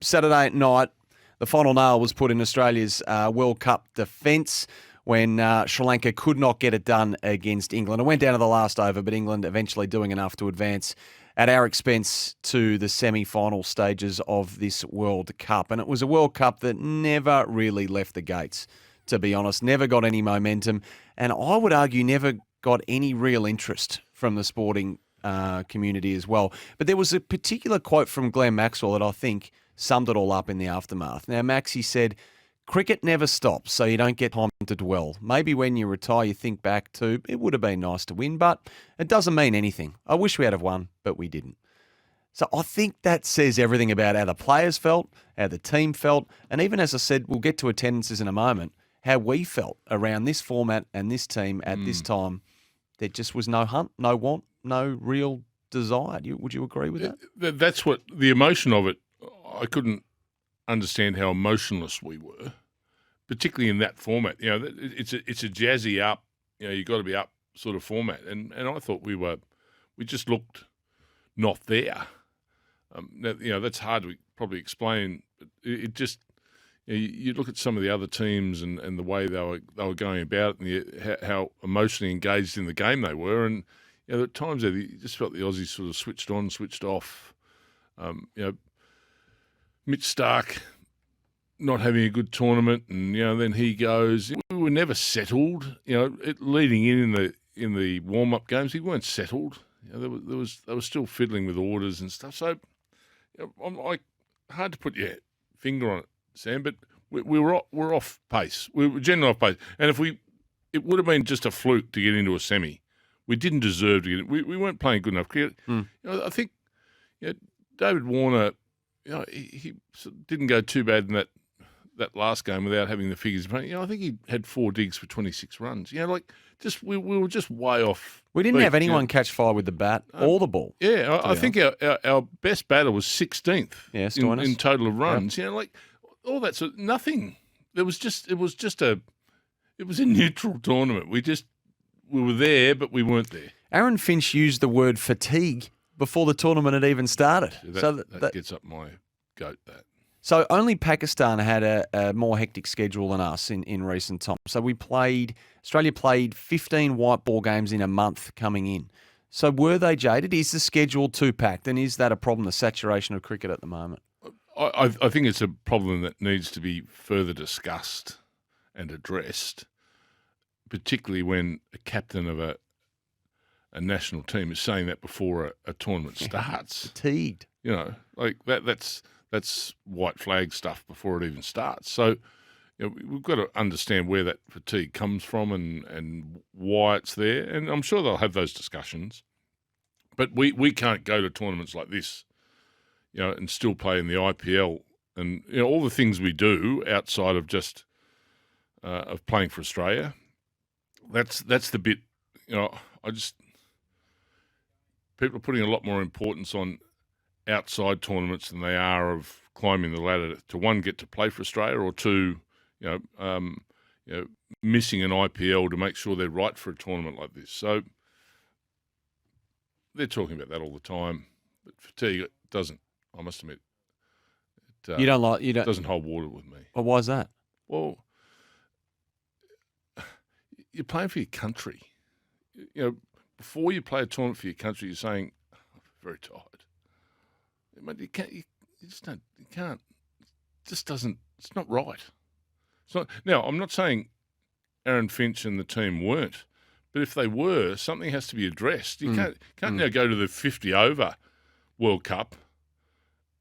Saturday night, the final nail was put in Australia's World Cup defence when Sri Lanka could not get it done against England. It went down to the last over, but England eventually doing enough to advance at our expense to the semi-final stages of this World Cup. And it was a World Cup that never really left the gates, to be honest, never got any momentum, and I would argue never got any real interest from the sporting community as well. But there was a particular quote from Glenn Maxwell that I think summed it all up in the aftermath. Now, Maxie said, "Cricket never stops, so you don't get time to dwell. Maybe when you retire, you think back to, it would have been nice to win, but it doesn't mean anything. I wish we had have won, but we didn't." So I think that says everything about how the players felt, how the team felt, and even, as I said, we'll get to attendances in a moment, how we felt around this format and this team at this time. There just was no hunt, no want, no real desire. Would you agree with that? That's what the emotion of it. I couldn't understand how emotionless we were, particularly in that format. It's a jazzy up. You got to be up sort of format, and I thought we just looked not there. That's hard to probably explain. But it just you look at some of the other teams and the way they were going about it, and how emotionally engaged in the game they were, and at times you just felt the Aussies sort of switched on, switched off. Mitch Stark not having a good tournament, and then he goes. We were never settled. Leading in the warm up games, we weren't settled. They were still fiddling with orders and stuff. So, hard to put your finger on it, Sam. But we're off pace. We were generally off pace, and it would have been just a fluke to get into a semi. We didn't deserve to get in. We weren't playing good enough cricket. I think David Warner. He didn't go too bad in that last game without having the figures. I think he had 4 digs for 26 runs. We were just way off. We didn't have anyone catch fire with the bat or the ball. Yeah, I think our best batter was 16th in total of runs. Yep. All that sort of nothing. It was a neutral tournament. We were there, but we weren't there. Aaron Finch used the word fatigue before the tournament had even started. That gets up my goat, that. So only Pakistan had a more hectic schedule than us in recent times. So Australia played 15 white ball games in a month coming in. So were they jaded? Is the schedule too packed? And is that a problem, the saturation of cricket at the moment? I think it's a problem that needs to be further discussed and addressed, particularly when a captain of a national team is saying that before a tournament starts. Fatigued. That's white flag stuff before it even starts. So we've got to understand where that fatigue comes from and why it's there. And I'm sure they'll have those discussions. But we can't go to tournaments like this, and still play in the IPL and all the things we do outside of just of playing for Australia. That's the bit. People are putting a lot more importance on outside tournaments than they are of climbing the ladder to, one, get to play for Australia, or two, missing an IPL to make sure they're right for a tournament like this. So they're talking about that all the time. But fatigue doesn't. I must admit, it doesn't hold water with me. Well, why is that? Well, you're playing for your country. Before you play a tournament for your country, you're saying, "I'm very tired." But you can't. You can't. It just doesn't. It's not right. Now, I'm not saying Aaron Finch and the team weren't, but if they were, something has to be addressed. You can't now go to the 50 over World Cup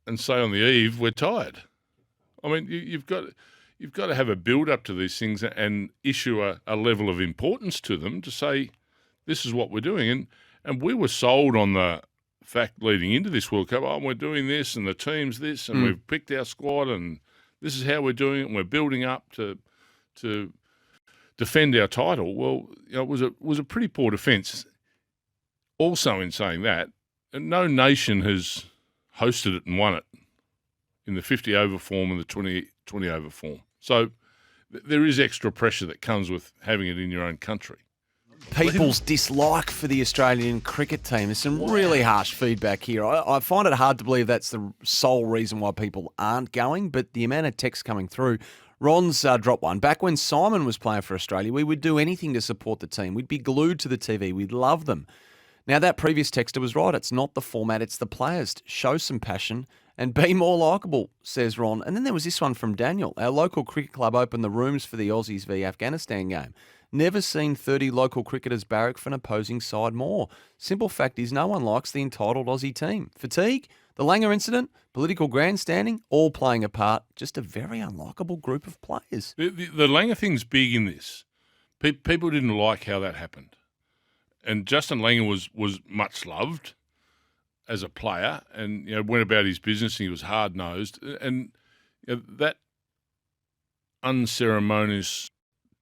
and say on the eve we're tired. I mean, you've got to have a build up to these things and issue a level of importance to them to say this is what we're doing. And we were sold on the fact leading into this World Cup, we're doing this and the team's this and we've picked our squad and this is how we're doing it and we're building up to defend our title. Well, it was a pretty poor defence. Also, in saying that, no nation has hosted it and won it in the 50 over form and the 20 over form. So there is extra pressure that comes with having it in your own country. people's dislike for the Australian cricket team. There's some really harsh feedback here. I find it hard to believe that's the sole reason why people aren't going, but the amount of texts coming through. Ron's dropped one. Back when Simon was playing for Australia, we would do anything to support the team. We'd be glued to the TV. We'd love them. Now, that previous texter was right. It's not the format, it's the players. Show some passion and be more likeable, says Ron. And then there was this one from Daniel. Our local cricket club opened the rooms for the Aussies v Afghanistan game. Never seen 30 local cricketers barrack for an opposing side more. Simple fact is no one likes the entitled Aussie team. Fatigue, the Langer incident, political grandstanding, all playing a part. Just a very unlikable group of players. The Langer thing's big in this. People didn't like how that happened. And Justin Langer was much loved as a player, and went about his business. And he was hard nosed, and that unceremonious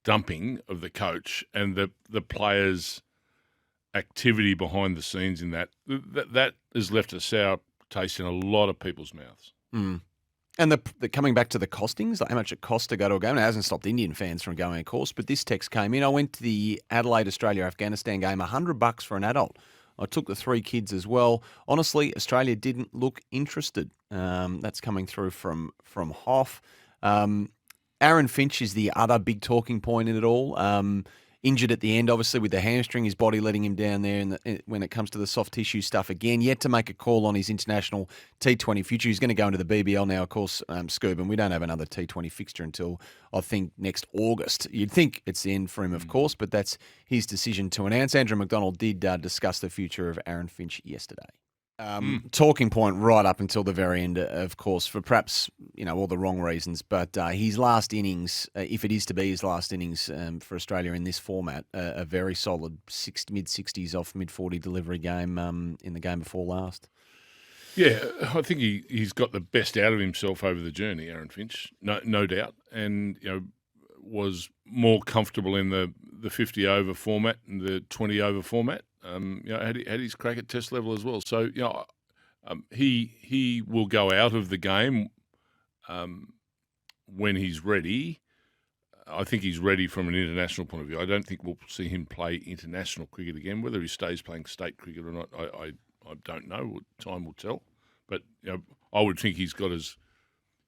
dumping of the coach and the players' activity behind the scenes in that has left a sour taste in a lot of people's mouths. Mm. And the coming back to the costings, like how much it costs to go to a game. It hasn't stopped Indian fans from going, of course, but this text came in. I went to the Adelaide Australia-Afghanistan game, $100 for an adult. I took the 3 kids as well. Honestly, Australia didn't look interested. That's coming through from Hoff. Aaron Finch is the other big talking point in it all. Injured at the end, obviously, with the hamstring, his body letting him down there when it comes to the soft tissue stuff again. Yet to make a call on his international T20 future. He's going to go into the BBL now, of course, Scoob, and we don't have another T20 fixture until, I think, next August. You'd think it's the end for him, of course, but that's his decision to announce. Andrew McDonald did discuss the future of Aaron Finch yesterday. Talking point right up until the very end, of course, for perhaps all the wrong reasons. But his last innings, if it is to be his last innings for Australia in this format, a very solid mid-60s off mid-40 delivery game in the game before last. Yeah, I think he's got the best out of himself over the journey, Aaron Finch, no doubt, and was more comfortable in the 50 over format and the 20 over format. Had his crack at test level as well. So, he will go out of the game when he's ready. I think he's ready from an international point of view. I don't think we'll see him play international cricket again. Whether he stays playing state cricket or not, I don't know. Time will tell. But, I would think he's got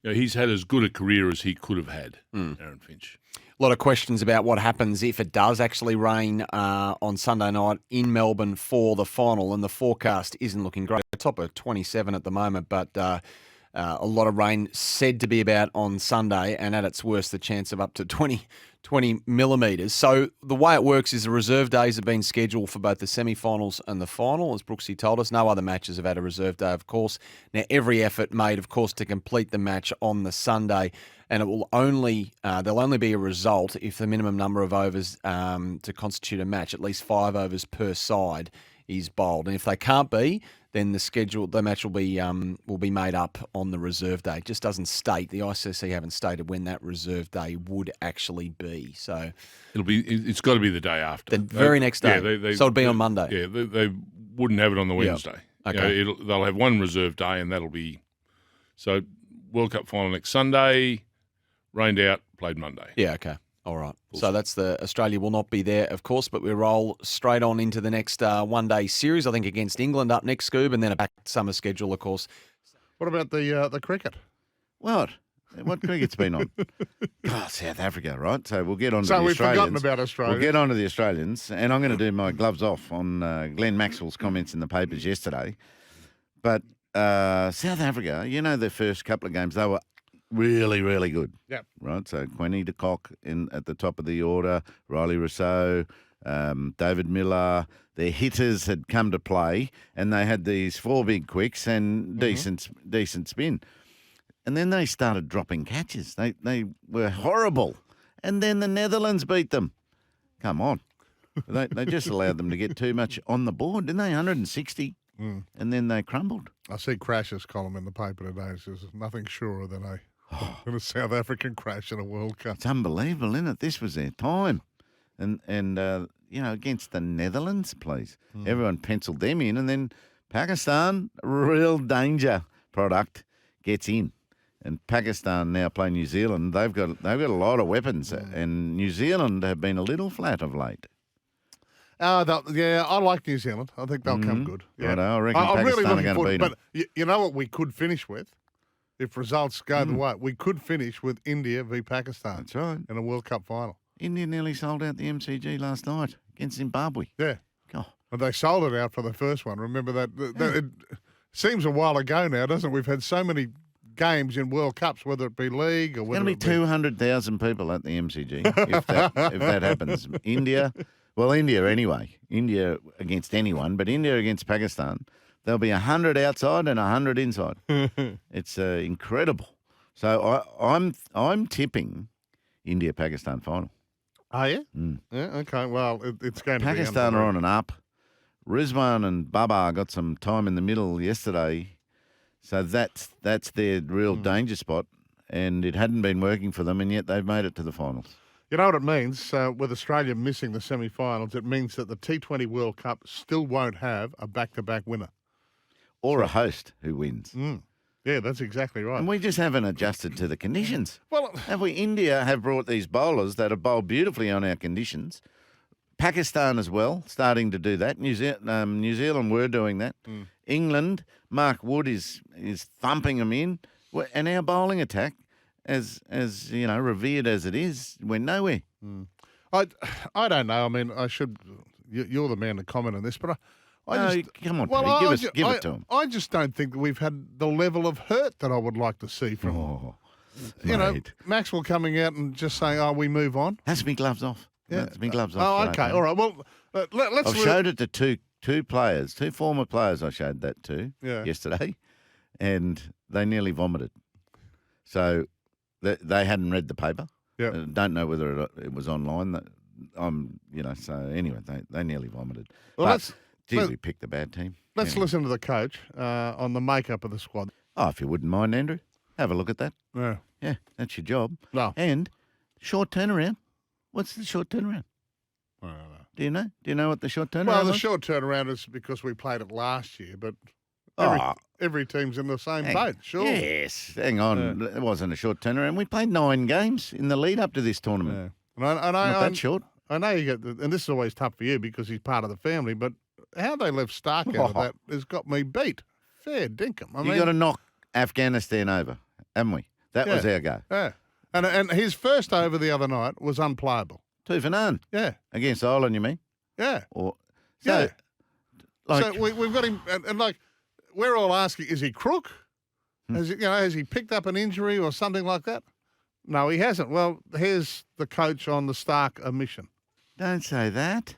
he's had as good a career as he could have had, Aaron Finch. A lot of questions about what happens if it does actually rain on Sunday night in Melbourne for the final, and the forecast isn't looking great. Top of 27 at the moment, but a lot of rain said to be about on Sunday, and at its worst, the chance of up to 20 millimetres. So the way it works is the reserve days have been scheduled for both the semi-finals and the final, as Brooksy told us. No other matches have had a reserve day, of course. Now, every effort made, of course, to complete the match on the Sunday, and it will there'll only be a result if the minimum number of overs to constitute a match, at least 5 overs per side, is bowled. And if they can't be, then the match will be made up on the reserve day. It just doesn't state, the ICC haven't stated when that reserve day would actually be. So it's got to be the day after. The very next day. Yeah, so it'll be on Monday. Yeah, they wouldn't have it on the Wednesday. Yep. Okay. They'll have one reserve day, and that'll be so World Cup final next Sunday, rained out, played Monday. Yeah, okay. All right. So that's Australia will not be there, of course, but we roll straight on into the next one-day series, I think, against England up next, Scoob, and then a back summer schedule, of course. What about the cricket? What cricket's been on? God, South Africa, right? So we'll get on to the we've Australians. forgotten about Australia. We'll get on to the Australians, and I'm going to do my gloves off on Glenn Maxwell's comments in the papers yesterday. But South Africa, their first couple of games, they were really, really good. Yep. Right. So Quinny de Kock at the top of the order, Riley Rousseau, David Miller. Their hitters had come to play, and they had these 4 big quicks and decent spin. And then they started dropping catches. They were horrible. And then the Netherlands beat them. Come on. They just allowed them to get too much on the board, didn't they? 160. And then they crumbled. I see Crash's column in the paper today. It says nothing surer than a South African crash in a World Cup. It's unbelievable, isn't it? This was their time. And against the Netherlands, please. Everyone penciled them in. And then Pakistan, real danger product, gets in. And Pakistan now play New Zealand. They've got a lot of weapons. And New Zealand have been a little flat of late. Yeah, I like New Zealand. I think they'll come good. Yeah. Righto, I reckon I'm really Pakistan are looking gonna forward. beat 'em. But you know what we could finish with, if results go the way, we could finish with India v Pakistan. That's right. In a World Cup final. India nearly sold out the MCG last night against Zimbabwe. Yeah. God. And they sold it out for the first one. Remember that? It seems a while ago now, doesn't it? We've had so many games in World Cups, whether it be league or It's whether going to be 200,000 people at the MCG if that happens. India anyway. India against anyone, but India against Pakistan. There'll be 100 outside and 100 inside. It's incredible. So I'm tipping India-Pakistan final. Are you? Yeah, okay. Well, it's going to be Pakistan are on an up. Rizwan and Baba got some time in the middle yesterday. So that's their real danger spot, and it hadn't been working for them, and yet they've made it to the finals. You know what it means? With Australia missing the semi-finals, it means that the T20 World Cup still won't have a back-to-back winner. Or a host who wins. Yeah, that's exactly right. And we just haven't adjusted to the conditions. Well, Have we? India have brought these bowlers that have bowled beautifully on our conditions. Pakistan as well, starting to do that. New Zealand were doing that. England, Mark Wood is thumping them in. And our bowling attack, as you know, revered as it is, went nowhere. I don't know. I mean, you're the man to comment on this, but Come on, Paddy, give it to him. I just don't think that we've had the level of hurt that I would like to see from Mate. Maxwell coming out and just saying, "Oh, we move on." That's me gloves off. Yeah. That's me gloves off. Oh, today, okay, all right. Well, let's. I've showed it to two players, two former players. I showed that to yesterday, and they nearly vomited. So they hadn't read the paper. Yeah. Don't know whether it was online. So anyway, they nearly vomited. Well, we picked a bad team. Let's listen to the coach on the makeup of the squad. Oh, if you wouldn't mind, Andrew, have a look at that. Yeah. Yeah, that's your job. No. And short turnaround. What's the short turnaround? I don't know. Do you know? Do you know what the short turnaround Well, the was? short turnaround is because we played it last year, but Oh. every team's in the same boat, sure. Yes. Hang on. It wasn't a short turnaround. We played 9 games in the lead up to this tournament. Yeah. And Not that short. I know you get, and this is always tough for you because he's part of the family, but how they left Stark out of that has got me beat. Fair dinkum. You got to knock Afghanistan over, haven't we? That was our go. Yeah. And his first over the other night was unplayable. 2 for none. Yeah. Against Ireland, you mean? Yeah. So we've got him, and like, we're all asking, is he crook? Has he picked up an injury or something like that? No, he hasn't. Well, here's the coach on the Stark omission. Don't say that.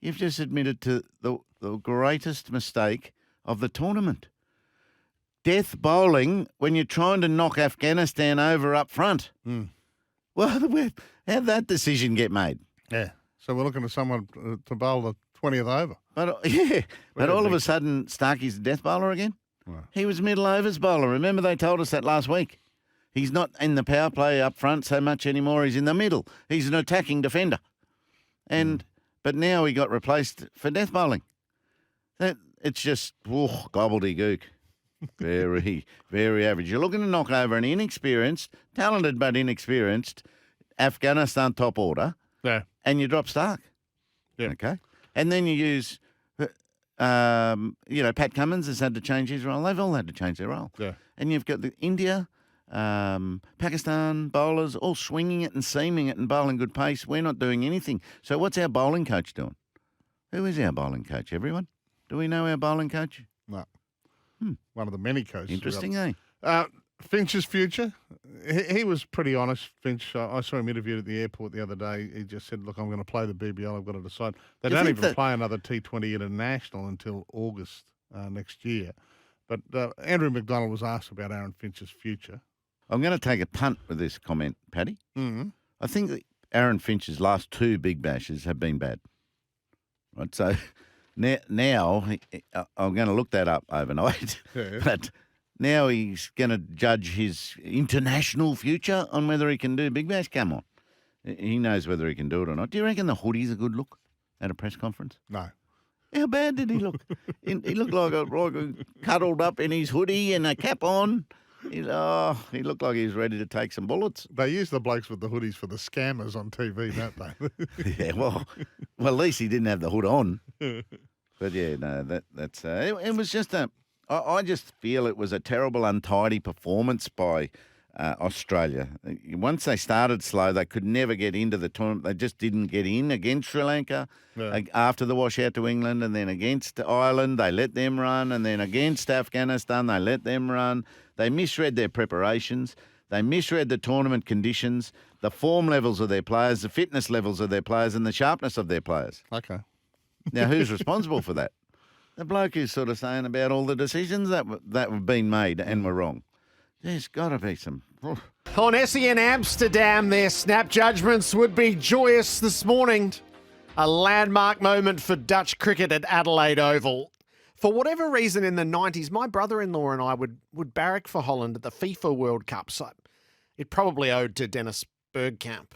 You've just admitted to the greatest mistake of the tournament. Death bowling when you're trying to knock Afghanistan over up front. Well, how'd that decision get made? Yeah. So we're looking at someone to bowl the 20th over. But all of a sudden, Starkey's a death bowler again? Right. He was middle overs bowler. Remember they told us that last week? He's not in the power play up front so much anymore. He's in the middle. He's an attacking defender. But now he got replaced for death bowling. It's just gobbledygook. Very, very average. You're looking to knock over an inexperienced, talented but inexperienced Afghanistan top order, and you drop Stark. Yeah. Okay. And then you use, Pat Cummins has had to change his role. They've all had to change their role. Yeah. And you've got the India, Pakistan bowlers all swinging it and seaming it and bowling good pace. We're not doing anything. So what's our bowling coach doing? Who is our bowling coach, everyone? Do we know our bowling coach? No. One of the many coaches. Interesting, eh? Finch's future. He was pretty honest, Finch. I saw him interviewed at the airport the other day. He just said, look, I'm going to play the BBL. I've got to decide. They don't even play another T20 International until August next year. But Andrew McDonald was asked about Aaron Finch's future. I'm going to take a punt with this comment, Paddy. Mm-hmm. I think that Aaron Finch's last 2 big bashes have been bad. Right, so now I'm going to look that up overnight. Yeah. But now he's going to judge his international future on whether he can do big bash. Come on. He knows whether he can do it or not. Do you reckon the hoodie's a good look at a press conference? No. How bad did he look? He looked like a cuddled up in his hoodie and a cap on. He looked like he was ready to take some bullets. They use the blokes with the hoodies for the scammers on TV, don't they? Yeah, well, at least he didn't have the hood on. But yeah, no, that's it was just I just feel it was a terrible, untidy performance by Australia. Once they started slow, they could never get into the tournament. They just didn't get in against Sri Lanka after the washout to England, and then against Ireland, they let them run, and then against Afghanistan, they let them run. They misread their preparations. They misread the tournament conditions, the form levels of their players, the fitness levels of their players, and the sharpness of their players. Okay. Now, who's responsible for that? The bloke who's sort of saying about all the decisions that have been made and were wrong. There's got to be some... On SEN Amsterdam, their snap judgments would be joyous this morning. A landmark moment for Dutch cricket at Adelaide Oval. For whatever reason in the 90s, my brother-in-law and I would barrack for Holland at the FIFA World Cup. So it probably owed to Dennis Bergkamp.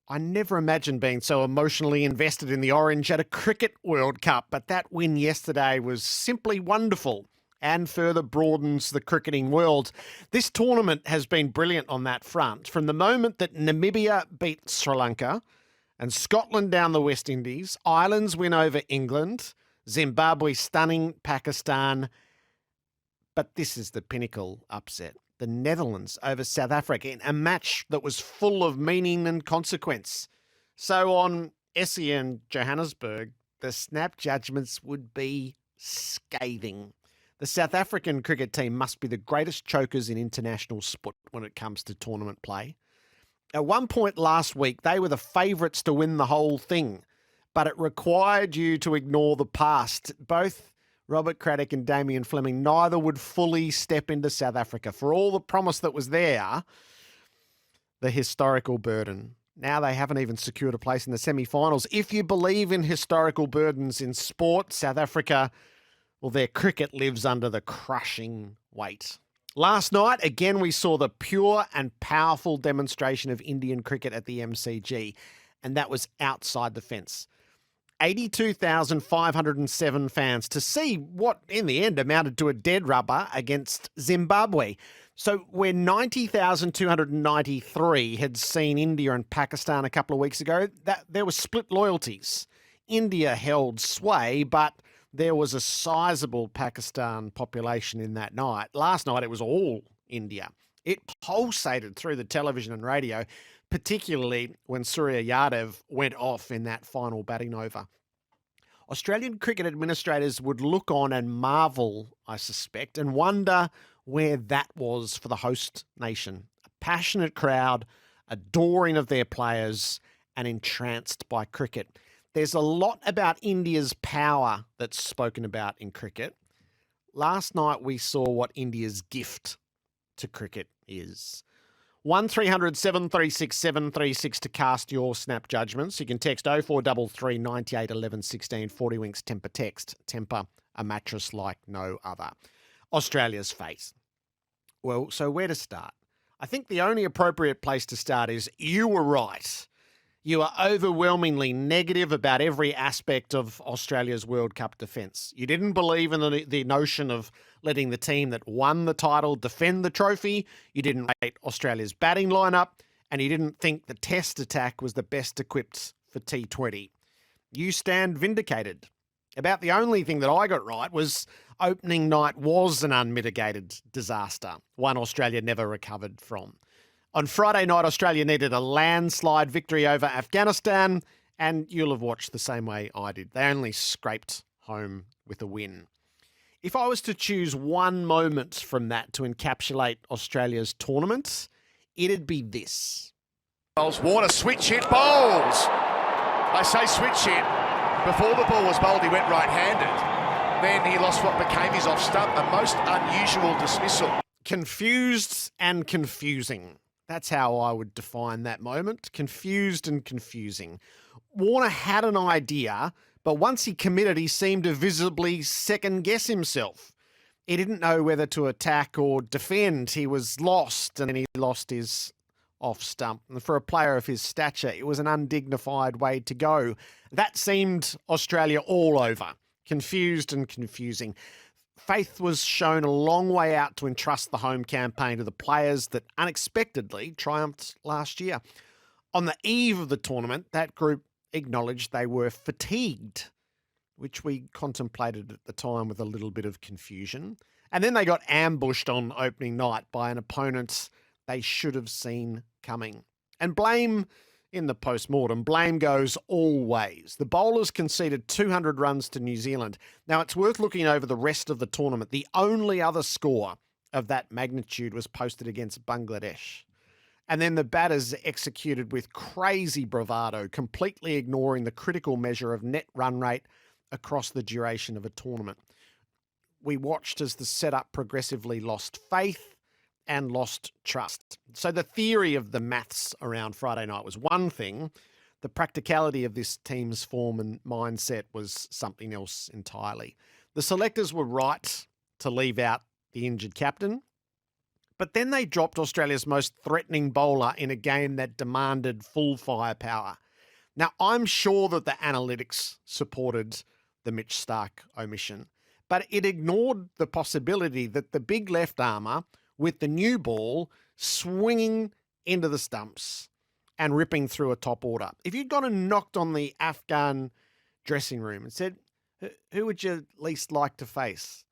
I never imagined being so emotionally invested in the Orange at a Cricket World Cup, but that win yesterday was simply wonderful and further broadens the cricketing world. This tournament has been brilliant on that front. From the moment that Namibia beat Sri Lanka and Scotland down the West Indies, Ireland's win over England, Zimbabwe stunning Pakistan, but this is the pinnacle upset. The Netherlands over South Africa in a match that was full of meaning and consequence. So on SEN Johannesburg, the snap judgments would be scathing. The South African cricket team must be the greatest chokers in international sport when it comes to tournament play. At one point last week, they were the favourites to win the whole thing, but it required you to ignore the past. Both Robert Craddock and Damien Fleming, neither would fully step into South Africa. For all the promise that was there, the historical burden. Now they haven't even secured a place in the semi-finals. If you believe in historical burdens in sport, South Africa, well, their cricket lives under the crushing weight. Last night, again, we saw the pure and powerful demonstration of Indian cricket at the MCG, and that was outside the fence. 82,507 fans to see what, in the end, amounted to a dead rubber against Zimbabwe. So where 90,293 had seen India and Pakistan a couple of weeks ago, that there were split loyalties. India held sway, but there was a sizable Pakistan population in that night. Last night, it was all India. It pulsated through the television and radio, particularly when Surya Yadav went off in that final batting over. Australian cricket administrators would look on and marvel, I suspect, and wonder where that was for the host nation. A passionate crowd, adoring of their players, and entranced by cricket. There's a lot about India's power that's spoken about in cricket. Last night we saw what India's gift to cricket is. 1300 736 736 to cast your snap judgments. You can text 0433 98 11 16, 40 Winks Temper text. Temper, a mattress like no other. Australia's fate. Well, so where to start? I think the only appropriate place to start is you were right. You are overwhelmingly negative about every aspect of Australia's World Cup defence. You didn't believe in the notion of letting the team that won the title defend the trophy. You didn't rate Australia's batting lineup, and you didn't think the Test attack was the best equipped for T20. You stand vindicated. About the only thing that I got right was opening night was an unmitigated disaster, one Australia never recovered from. On Friday night, Australia needed a landslide victory over Afghanistan, and you'll have watched the same way I did. They only scraped home with a win. If I was to choose one moment from that to encapsulate Australia's tournament, it'd be this. Warner switch hit, bowls. I say switch hit. Before the ball was bowled, he went right-handed. Then he lost what became his off-stump, a most unusual dismissal. Confused and confusing. That's how I would define that moment. Confused and confusing. Warner had an idea, but once he committed, he seemed to visibly second-guess himself. He didn't know whether to attack or defend. He was lost, and then he lost his off-stump. And for a player of his stature, it was an undignified way to go. That seemed Australia all over. Confused and confusing. faith was shown a long way out to entrust the home campaign to the players that unexpectedly triumphed last year. On the eve of the tournament, that group acknowledged they were fatigued, which we contemplated at the time with a little bit of confusion. And then they got ambushed on opening night by an opponent they should have seen coming. And blame in the post-mortem, blame goes all ways. The bowlers conceded 200 runs to New Zealand. Now, it's worth looking over the rest of the tournament. The only other score of that magnitude was posted against Bangladesh. And then the batters executed with crazy bravado, completely ignoring the critical measure of net run rate across the duration of a tournament. We watched as the setup progressively lost faith and lost trust. So the theory of the maths around Friday night was one thing. The practicality of this team's form and mindset was something else entirely. The selectors were right to leave out the injured captain, but then they dropped Australia's most threatening bowler in a game that demanded full firepower. Now, I'm sure that the analytics supported the Mitch Starc omission, but it ignored the possibility that the big left armour with the new ball swinging into the stumps and ripping through a top order. If you'd gone and knocked on the Afghan dressing room and said, who would you least like to face,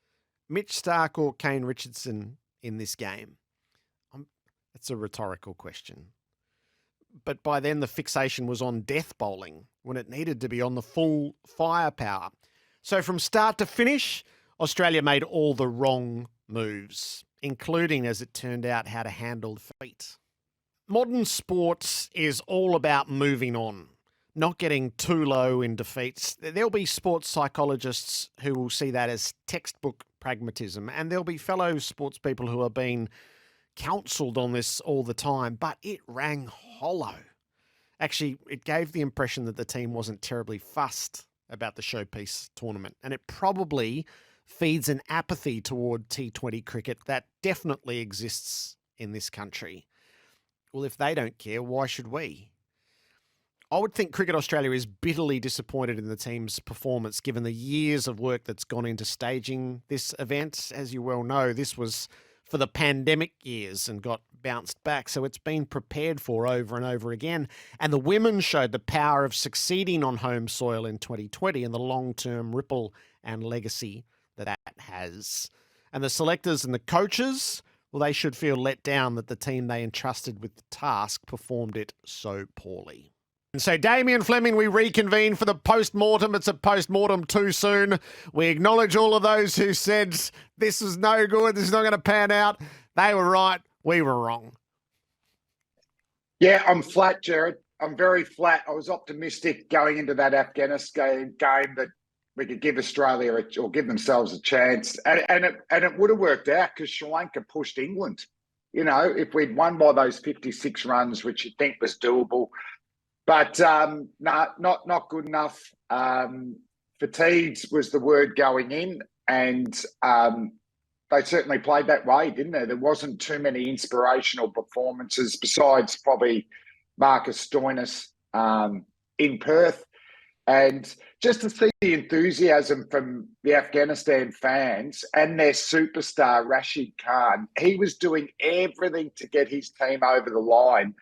Mitch Starc or Kane Richardson in this game? It's a rhetorical question. But by then the fixation was on death bowling when it needed to be on the full firepower. So from start to finish, Australia made all the wrong moves, including, as it turned out, how to handle defeat. Modern sports is all about moving on, not getting too low in defeats. There'll be sports psychologists who will see that as textbook pragmatism, and there'll be fellow sports people who are being counselled on this all the time, but it rang hollow. Actually, it gave the impression that the team wasn't terribly fussed about the showpiece tournament, and it probably feeds an apathy toward T20 cricket that definitely exists in this country. Well, if they don't care, why should we? I would think Cricket Australia is bitterly disappointed in the team's performance given the years of work that's gone into staging this event. As you well know, this was for the pandemic years and got bounced back, so it's been prepared for over and over again. And the women showed the power of succeeding on home soil in 2020 and the long-term ripple and legacy that has. And the selectors and the coaches, well, they should feel let down that the team they entrusted with the task performed it so poorly. And so, Damien Fleming, we reconvene for the post-mortem. It's a post-mortem too soon. We acknowledge all of those who said this was no good, this is not going to pan out. They were right, we were wrong. Yeah, I'm flat, Gerard. I'm very flat. I was optimistic going into that Afghanistan game that we could give Australia or give themselves a chance. And it would have worked out because Sri Lanka pushed England. You know, if we'd won by those 56 runs, which you think was doable. But no, not good enough. Fatigued was the word going in. And they certainly played that way, didn't they? There wasn't too many inspirational performances besides probably Marcus Stoinis in Perth. And just to see the enthusiasm from the Afghanistan fans and their superstar, Rashid Khan, he was doing everything to get his team over the line.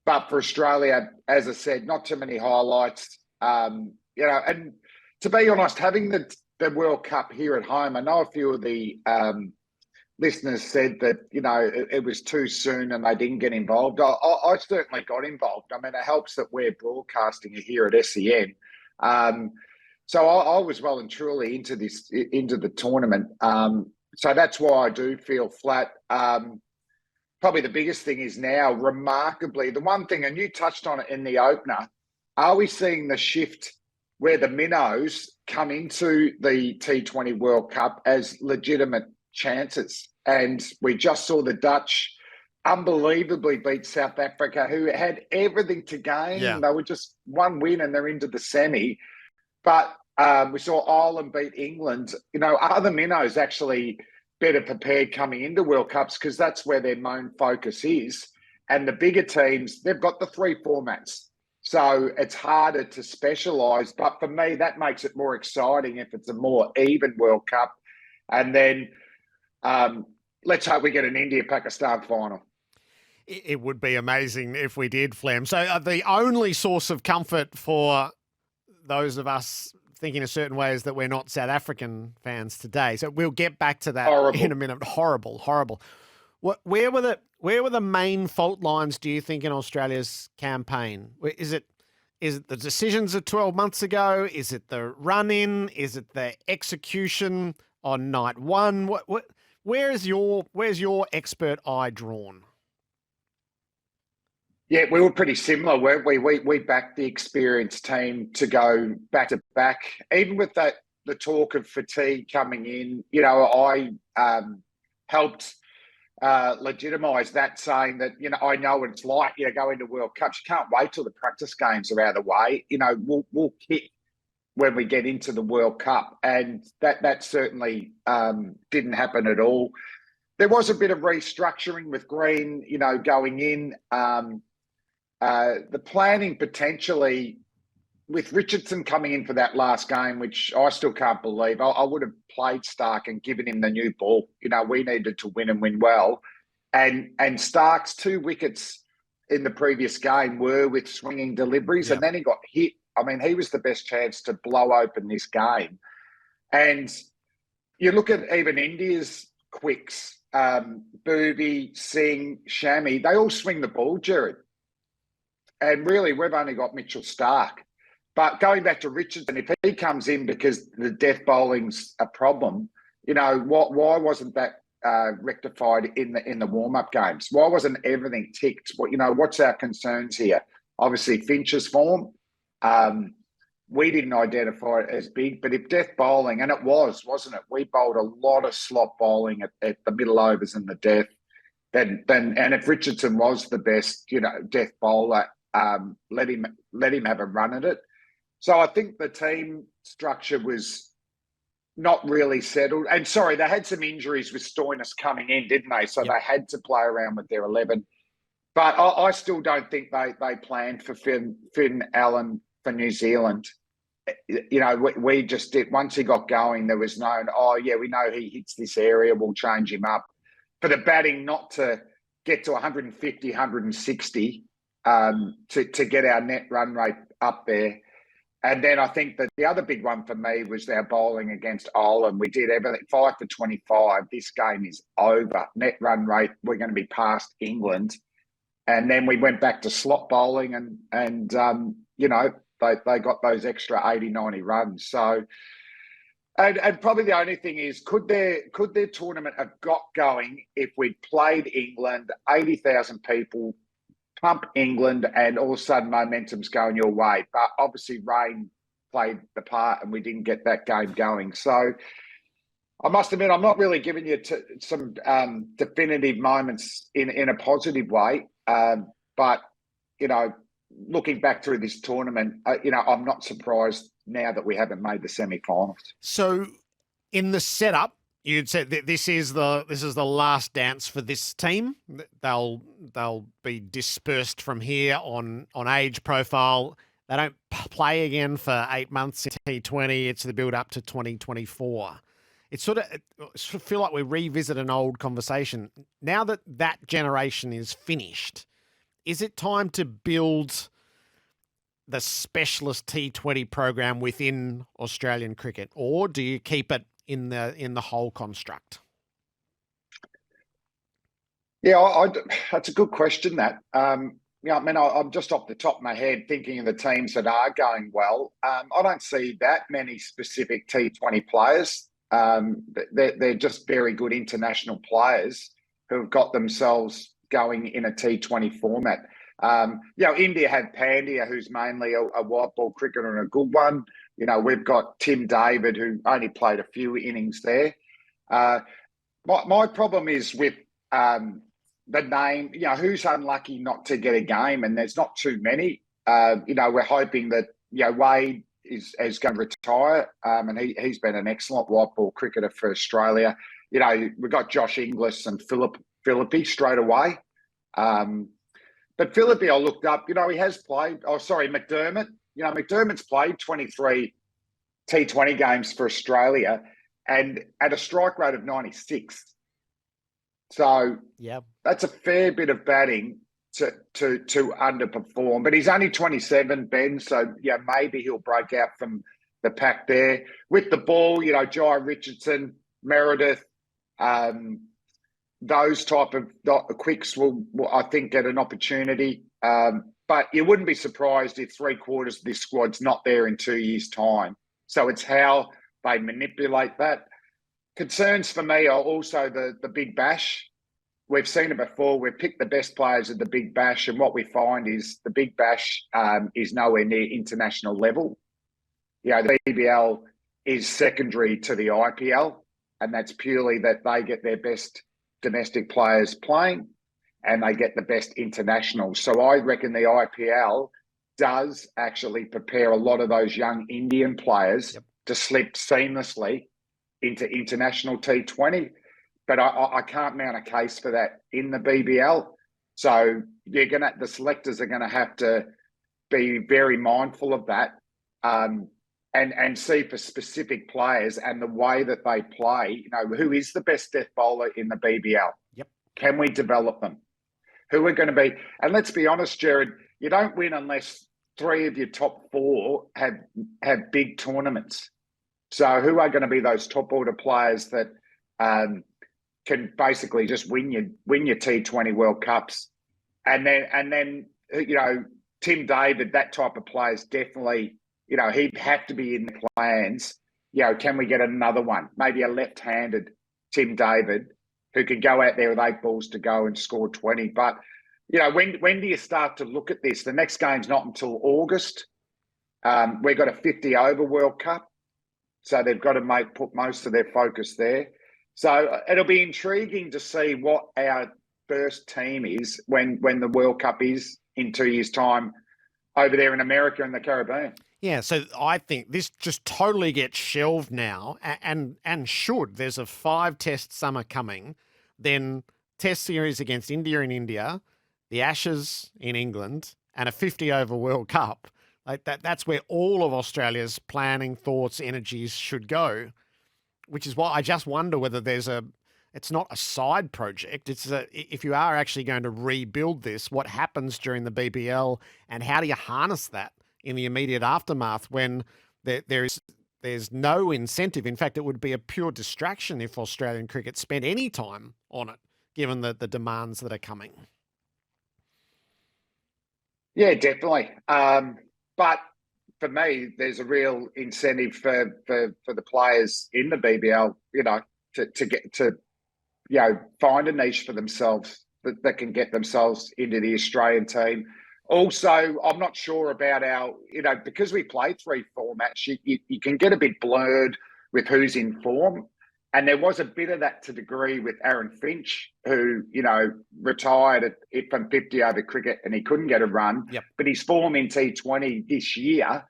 But for Australia, as I said, not too many highlights. You know, and to be honest, having the World Cup here at home, I know a few of the listeners said that, you know, it was too soon and they didn't get involved. I certainly got involved. I mean, it helps that we're broadcasting here at SEN. So I was well and truly into the tournament. So that's why I do feel flat. Probably the biggest thing is now, remarkably, the one thing, and you touched on it in the opener, are we seeing the shift where the minnows come into the T20 World Cup as legitimate chances? And we just saw the Dutch unbelievably beat South Africa, who had everything to gain. Yeah. They were just one win and they're into the semi. But we saw Ireland beat England. You know, are the minnows actually better prepared coming into World Cups because that's where their main focus is? And the bigger teams, they've got the three formats. So it's harder to specialise. But for me, that makes it more exciting if it's a more even World Cup. And then let's hope we get an India-Pakistan final. It would be amazing if we did, Flem. So the only source of comfort for those of us thinking a certain way is that we're not South African fans today. So we'll get back to that in a minute. Horrible. Where were the main fault lines, do you think, in Australia's campaign? Is it the decisions of 12 months ago? Is it the run-in? Is it the execution on night one? Where's your expert eye drawn? Yeah, we were pretty similar, weren't we? We backed the experienced team to go back to back. Even with the talk of fatigue coming in, I helped legitimise that, saying that, I know what it's like, go into World Cups. You can't wait till the practice games are out of the way. We'll kick when we get into the World Cup. And that certainly didn't happen at all. There was a bit of restructuring with Green, going in. The planning potentially with Richardson coming in for that last game, which I still can't believe. I would have played Stark and given him the new ball. We needed to win and win well. And Stark's 2 wickets in the previous game were with swinging deliveries, and then he got hit. I mean, he was the best chance to blow open this game. And you look at even India's quicks, Booby, Singh, Shami, they all swing the ball, Gerard. And really, we've only got Mitchell Stark. But going back to Richardson, if he comes in because the death bowling's a problem, why wasn't that rectified in the warm-up games? Why wasn't everything ticked? What's our concerns here? Obviously, Finch's form, we didn't identify it as big. But if death bowling, and it wasn't it? We bowled a lot of slot bowling at the middle overs and the death. And if Richardson was the best, death bowler, let him have a run at it. So I think the team structure was not really settled. And sorry, they had some injuries with Stoinis coming in, didn't they? So they had to play around with their 11. But I still don't think they planned for Finn Allen for New Zealand. We just did. Once he got going, there was no, we know he hits this area, we'll change him up. For the batting not to get to 150, 160 to get our net run rate up there. And then I think that the other big one for me was our bowling against Ireland. We did everything, 5 for 25. This game is over. Net run rate, we're going to be past England. And then we went back to slot bowling and they got those extra 80, 90 runs. So, and probably the only thing is, could their tournament have got going if we'd played England, 80,000 people, pump England, and all of a sudden momentum's going your way? But obviously rain played the part and we didn't get that game going. So I must admit, I'm not really giving you some definitive moments in a positive way. But, looking back through this tournament, I'm not surprised now that we haven't made the semi-finals. So in the setup, you'd said that this is the last dance for this team. They'll be dispersed from here on age profile. They don't play again for 8 months in T20. It's the build up to 2024. It sort of feel like we revisit an old conversation. Now that generation is finished, is it time to build the specialist T20 program within Australian cricket, or do you keep it in the whole construct? Yeah, that's a good question. I'm just off the top of my head thinking of the teams that are going well. I don't see that many specific T20 players. They're just very good international players who have got themselves going in a T20 format. India had Pandya, who's mainly a white ball cricketer and a good one. We've got Tim David, who only played a few innings there. My problem is with the name, who's unlucky not to get a game, and there's not too many. We're hoping that Wade is going to retire, and he's been an excellent white ball cricketer for Australia. We've got Josh Inglis and Philippi straight away. But Philippi, I looked up, he has played, McDermott. McDermott's played 23 T20 games for Australia and at a strike rate of 96. So that's a fair bit of batting to underperform. But he's only 27, Ben, so maybe he'll break out from the pack there. With the ball, Jai Richardson, Meredith, those type of quicks will, I think, get an opportunity. But you wouldn't be surprised if 3/4 of this squad's not there in 2 years' time. So it's how they manipulate that. Concerns for me are also the Big Bash. We've seen it before. We've picked the best players at the Big Bash, and what we find is the Big Bash is nowhere near international level. The BBL is secondary to the IPL, and that's purely that they get their best domestic players playing and they get the best internationals. So I reckon the IPL does actually prepare a lot of those young Indian players to slip seamlessly into international T20. But I can't mount a case for that in the BBL. So the selectors are going to have to be very mindful of that and see for specific players and the way that they play, who is the best death bowler in the BBL? Can we develop them? Who are going to be? And let's be honest, Gerard, you don't win unless 3 of your top 4 have big tournaments. So who are going to be those top order players that can basically just win your T20 World Cups? And then Tim David, that type of player is definitely, he'd have to be in the plans. Can we get another one? Maybe a left-handed Tim David who could go out there with 8 balls to go and score 20. But, when do you start to look at this? The next game's not until August. We've got a 50-over World Cup. So they've got to put most of their focus there. So it'll be intriguing to see what our first team is when the World Cup is in 2 years' time over there in America and the Caribbean. Yeah, so I think this just totally gets shelved now and should. There's a 5-test summer coming, then test series against India in India, the Ashes in England, and a 50-over World Cup. Like that's where all of Australia's planning, thoughts, energies should go, which is why I just wonder whether it's not a side project. If you are actually going to rebuild this, what happens during the BBL and how do you harness that in the immediate aftermath when there's no incentive? In fact, it would be a pure distraction if Australian cricket spent any time on it, given the demands that are coming. Yeah, definitely. But for me, there's a real incentive for the players in the BBL, to get to, find a niche for themselves that can get themselves into the Australian team. Also, I'm not sure about our, because we play 3 formats, you can get a bit blurred with who's in form. And there was a bit of that to degree with Aaron Finch, who, retired from 50-over cricket and he couldn't get a run. But his form in T20 this year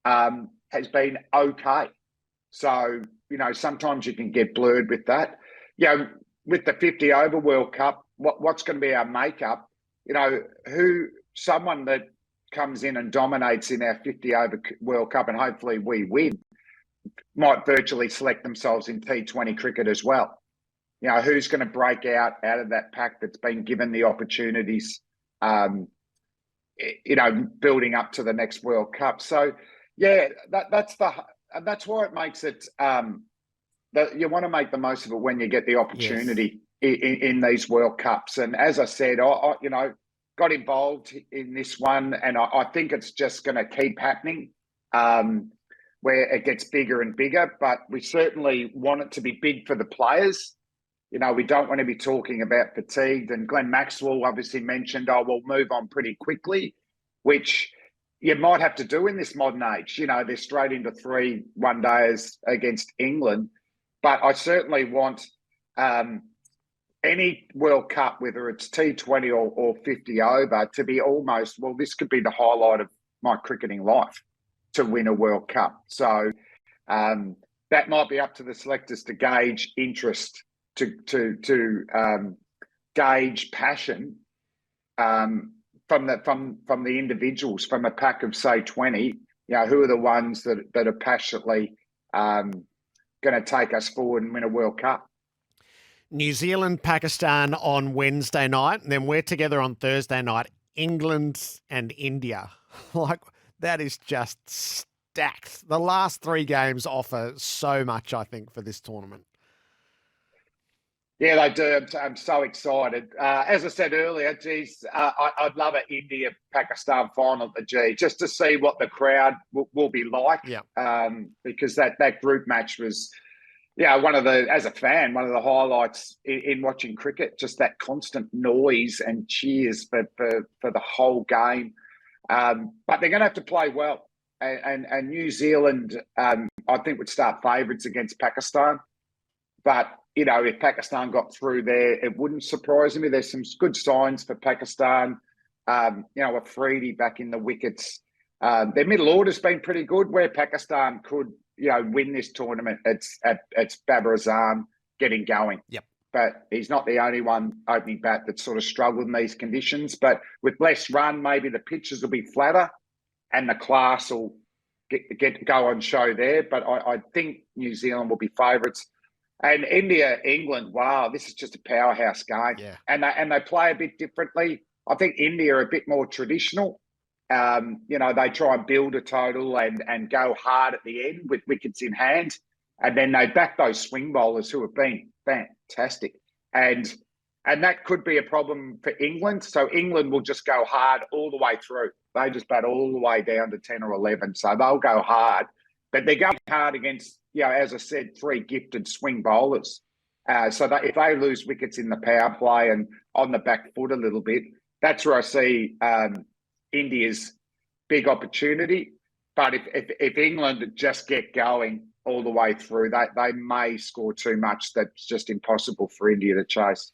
has been okay. So, sometimes you can get blurred with that. With the 50-over World Cup, what's going to be our makeup? Someone that comes in and dominates in our 50-over World Cup, and hopefully we win, might virtually select themselves in T20 cricket as well. Who's going to break out of that pack that's been given the opportunities, building up to the next World Cup. So, that's why it makes it that you want to make the most of it when you get the opportunity in these World Cups. And as I said, I got involved in this one, and I think it's just going to keep happening. Where it gets bigger and bigger, but we certainly want it to be big for the players. We don't want to be talking about fatigued. And Glenn Maxwell obviously mentioned, we'll move on pretty quickly, which you might have to do in this modern age. They're straight into 3 one-days against England. But I certainly want any World Cup, whether it's T20 or 50 over, to be almost, this could be the highlight of my cricketing life, to win a World Cup. So that might be up to the selectors to gauge interest, to gauge passion. from the individuals, from a pack of say 20, who are the ones that are passionately going to take us forward and win a World Cup? New Zealand, Pakistan on Wednesday night, and then we're together on Thursday night. England and India. Like, that is just stacked. The last 3 games offer so much, I think, for this tournament. Yeah, they do. I'm so excited. As I said earlier, geez, I'd love an India-Pakistan final at the G, just to see what the crowd will be like. Yeah. Because that group match was, as a fan, one of the highlights in watching cricket, just that constant noise and cheers for the whole game. But they're going to have to play well. And New Zealand, I think, would start favourites against Pakistan. But, if Pakistan got through there, it wouldn't surprise me. There's some good signs for Pakistan. Afridi back in the wickets. Their middle order's been pretty good. Where Pakistan could, win this tournament, it's Babar Azam getting going. Yep. But he's not the only one opening bat that's sort of struggled in these conditions. But with less run, maybe the pitches will be flatter and the class will go on show there. But I think New Zealand will be favourites. And India, England, wow, this is just a powerhouse game. Yeah. And they play a bit differently. I think India are a bit more traditional. They try and build a total and go hard at the end with wickets in hand. And then they back those swing bowlers who have been fantastic. And that could be a problem for England. So England will just go hard all the way through. They just bat all the way down to 10 or 11. So they'll go hard. But they're going hard against, as I said, 3 gifted swing bowlers. So that if they lose wickets in the power play and on the back foot a little bit, that's where I see India's big opportunity. But if England just get going all the way through, they may score too much. That's just impossible for India to chase.